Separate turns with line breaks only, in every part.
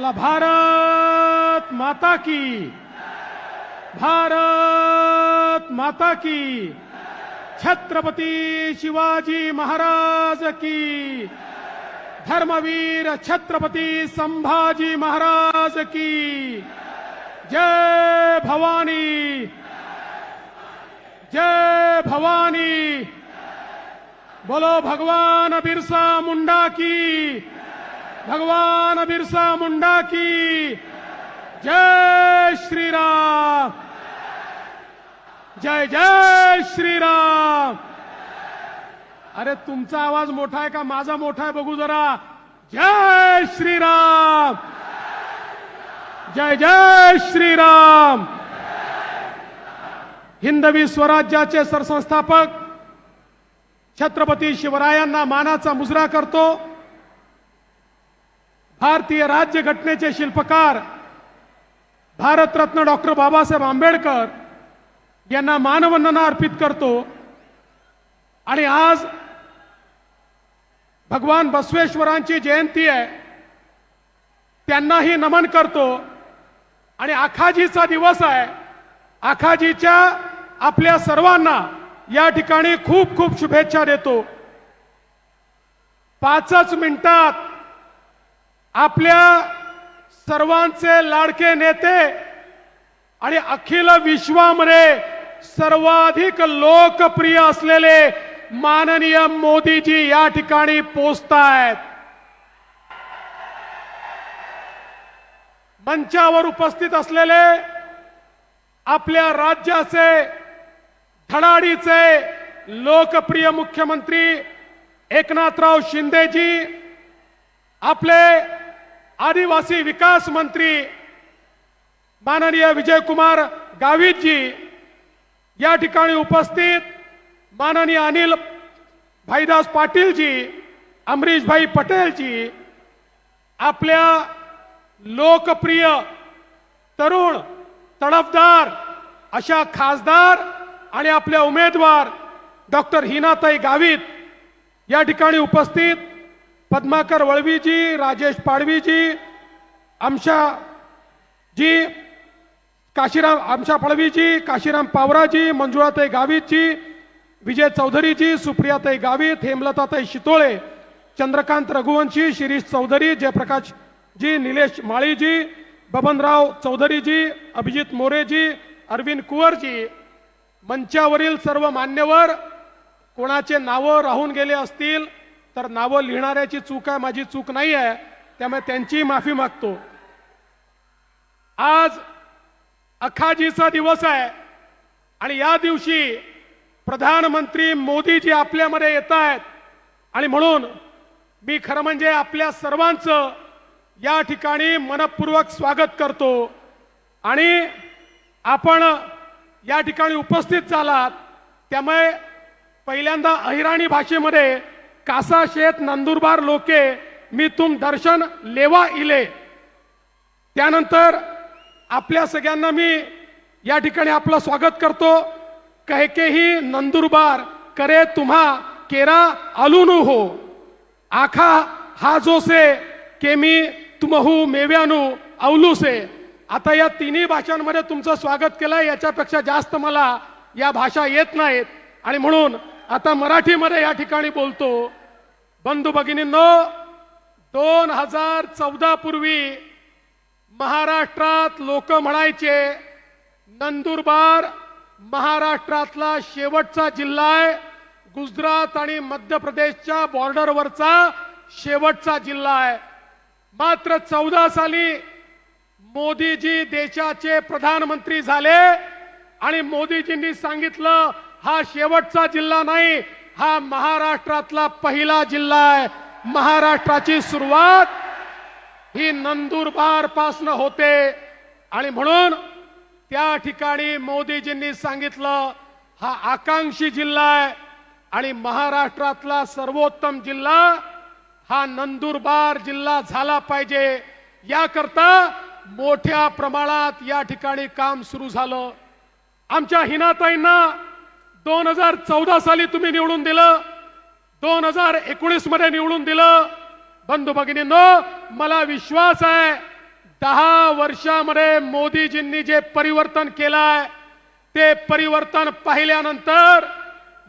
बोला भारत माता की, भारत माता की, छत्रपती शिवाजी महाराज की, धर्मवीर छत्रपती संभाजी महाराज की, जय भवानी, जय भवानी। बोलो भगवान बिरसा मुंडा की, भगवान बिरसा मुंडा की, जय श्री राम, जय जय श्री राम। अरे तुमचा आवाज मोठा आहे का माझा मोठा आहे बघू जरा। जय श्री राम, जय जय श्री राम। हिंदवी स्वराज्याचे सरसंस्थापक छत्रपती शिवरायांना मानाचा मुजरा करतो। भारतीय राज्यघटनेचे शिल्पकार भारतरत्न डॉक्टर बाबासाहेब आंबेडकर यांना मानवंदना अर्पित करतो। आणि आज भगवान बसवेश्वरांची जयंती आहे, त्यांनाही नमन करतो। आणि आखाजीचा दिवस आहे, आखाजीच्या आपल्या सर्वांना या ठिकाणी खूप खूप शुभेच्छा देतो। 5च मिनिटात आपल्या सर्वांचे लाडके नेते आणि अखिल विश्वामध्ये सर्वाधिक लोकप्रिय असलेले माननीय मोदीजी या ठिकाणी पोहोचतायत। मंचावर उपस्थित असलेले आपल्या राज्याचे धडाडीचे लोकप्रिय मुख्यमंत्री एकनाथराव शिंदेजी, आपले आदिवासी विकास मंत्री माननीय विजयकुमार गावितजी, या ठिकाणी उपस्थित माननीय अनिल भाईदास पाटीलजी, अमरीश भाई पटेलजी, आपल्या लोकप्रिय तरुण तडफदार अशा खासदार आणि आपल्या उमेदवार डॉक्टर हिनाताई गावित या ठिकाणी उपस्थित, पद्माकर वळवीजी, राजेश पाडवीजी, आमशाजी काशीराम, आमशा पळवीजी, काशीराम पावराजी, मंजुळाताई गावितजी, विजय चौधरीजी, सुप्रियाताई गावित, हेमलताताई शितोळे, चंद्रकांत रघुवंशी, शिरीष चौधरी, जयप्रकाश जी, निलेश माळीजी, बबनराव चौधरीजी, अभिजित मोरेजी, अरविंद कुंवरजी, मंचावरील सर्व मान्यवर, कोणाचे नावं राहून गेले असतील तर नावं लिहिणाऱ्याची चूक आहे, माझी चूक नाही आहे, त्यामुळे त्यांची माफी मागतो। आज अखाजीचा दिवस आहे आणि या दिवशी प्रधानमंत्री मोदीजी आपल्यामध्ये येत आहेत आणि म्हणून मी खरं म्हणजे आपल्या सर्वांचं या ठिकाणी मनपूर्वक स्वागत करतो। आणि आपण या ठिकाणी उपस्थित झालात त्यामुळे पहिल्यांदा अहिराणी भाषेमध्ये कासा शेत नंदुरबार लोके मी तुम दर्शन लेवा इले, त्यानंतर आपल्या सगळ्यांना मी या ठिकाणी आपलं स्वागत करतो। कहकेही नंदुरबार करे तुम्हा केरा आलूनु हो, आखा हा जो से के मी तुमहू मेव्यानु अवलू से। आता या तिन्ही भाषांमध्ये तुमचं स्वागत केलंय, याच्यापेक्षा जास्त मला या भाषा येत नाहीत आणि म्हणून आता मराठीमध्ये या ठिकाणी बोलतो। बंधू भगिनींनो, 2014 पूर्वी महाराष्ट्रात लोक म्हणायचे नंदुरबार महाराष्ट्रातला शेवटचा जिल्हा आहे, गुजरात आणि मध्य प्रदेशच्या बॉर्डरवरचा शेवटचा जिल्हा आहे। मात्र 14 साली मोदीजी देशाचे प्रधानमंत्री झाले आणि मोदीजींनी सांगितलं हा शेवटचा जिल्हा नाही, हा महाराष्ट्रातला पहिला जिल्हा आहे। महाराष्ट्राची सुरुवात ही नंदुरबार पासून होते आणि म्हणून त्या ठिकाणी मोदीजींनी सांगितलं हा आकांक्षी जिल्हा आहे आणि महाराष्ट्रातला सर्वोत्तम जिल्हा हा नंदुरबार जिल्हा झाला पाहिजे। याकरता मोठ्या प्रमाणात या ठिकाणी काम सुरू झालं। आमच्या हिनाताईंना 2014 साली तुम्ही निवडून दिलं, 2019 मध्ये निवडून दिलं। बंधू भगिनींनो, मला विश्वास आहे 10 वर्षामध्ये मोदीजींनी जे परिवर्तन केलंय ते परिवर्तन पाहिल्यानंतर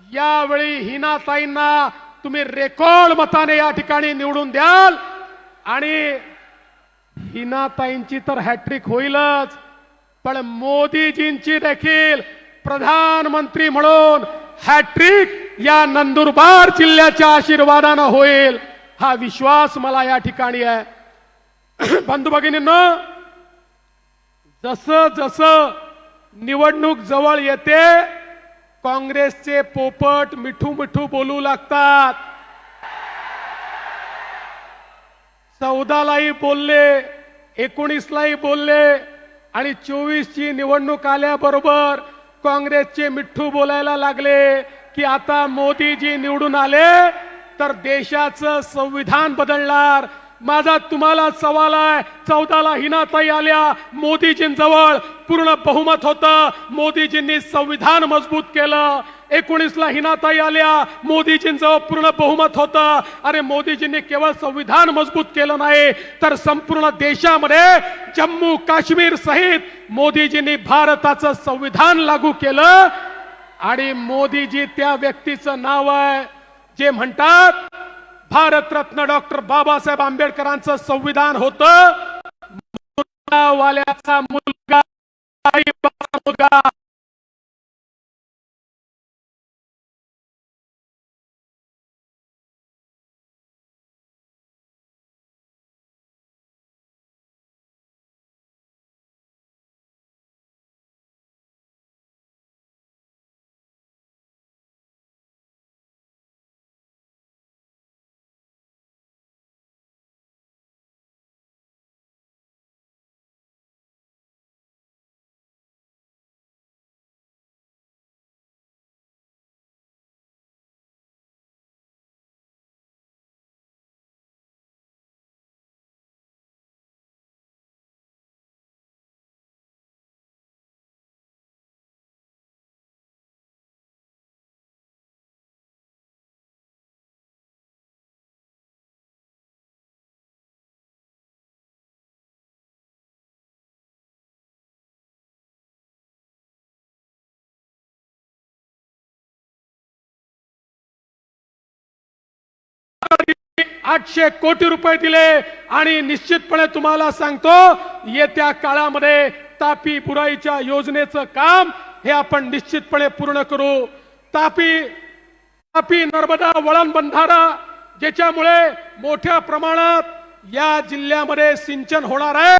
यावेळी हिनाताईंना तुम्ही रेकॉर्ड मताने या ठिकाणी निवडून द्याल आणि हिनाताईंची तर हॅट्रिक होईलच, पण मोदीजींची देखील प्रधानमंत्री म्हणून हॅट्रिक या नंदुरबार जिल्ह्याच्या आशीर्वादाने होईल, हा विश्वास मला या ठिकाणी आहे। बंधू भगिनींनो, जसं जसं निवडणूक जवळ येते काँग्रेसचे पोपट मिठू मिठू बोलू लागतात। 14लाही बोलले, 19लाही बोलले आणि 24ची निवडणूक आल्याबरोबर काँग्रेसचे मिठू बोलायला लागले की आता मोदीजी निवडून आले तर देशाचं संविधान बदलणार। माझा तुम्हाला सवाल आहे, 14ला हिनाताई आल्या, मोदीजींजवळ पूर्ण बहुमत होतं, मोदीजींनी संविधान मजबूत केलं। 19ला हिनाताई आल्या, मोदीजींजवळ पूर्ण बहुमत होतं, अरे मोदीजींनी केवळ संविधान मजबूत केलं नाही तर संपूर्ण देशामध्ये जम्मू काश्मीर सहित मोदीजींनी भारताचं संविधान लागू केलं। आणि मोदीजी त्या व्यक्तीचं नाव आहे जे म्हणतात भारतरत्न डॉक्टर बाबासाहेब आंबेडकरांचं संविधान होतं, वाल्याचा मुलगा मुलगा। ₹800 कोटी दिले आणि निश्चितपणे तुम्हाला सांगतो येत्या काळामध्ये तापी बुराईच्या योजनेचं काम हे आपण निश्चितपणे पूर्ण करू। तापी नर्मदा वळण बंधारा ज्याच्यामुळे मोठ्या प्रमाणात या जिल्ह्यामध्ये सिंचन होणार आहे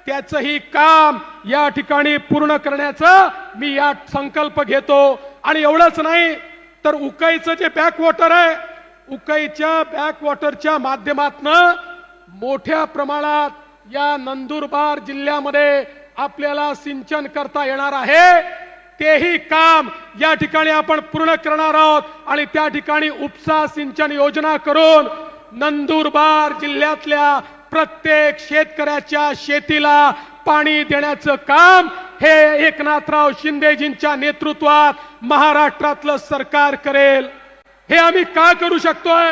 त्याचंही काम या ठिकाणी पूर्ण करण्याचा मी या संकल्प घेतो। आणि एवढंच नाही तर उकाईचं जे बॅकवॉटर आहे, उकाईच्या बॅकवॉटरच्या माध्यमातून मोठ्या प्रमाणात या नंदुरबार जिल्ह्यामध्ये आपल्याला सिंचन करता येणार आहे, तेही काम या ठिकाणी आपण पूर्ण करणार आहोत। आणि त्या ठिकाणी उपसा सिंचन योजना करून नंदुरबार जिल्ह्यातल्या प्रत्येक शेतकऱ्याच्या शेतीला पाणी देण्याचं काम हे एकनाथराव शिंदेजींच्या नेतृत्वात महाराष्ट्रातलं सरकार करेल। हे आम्ही का करू शकतोय?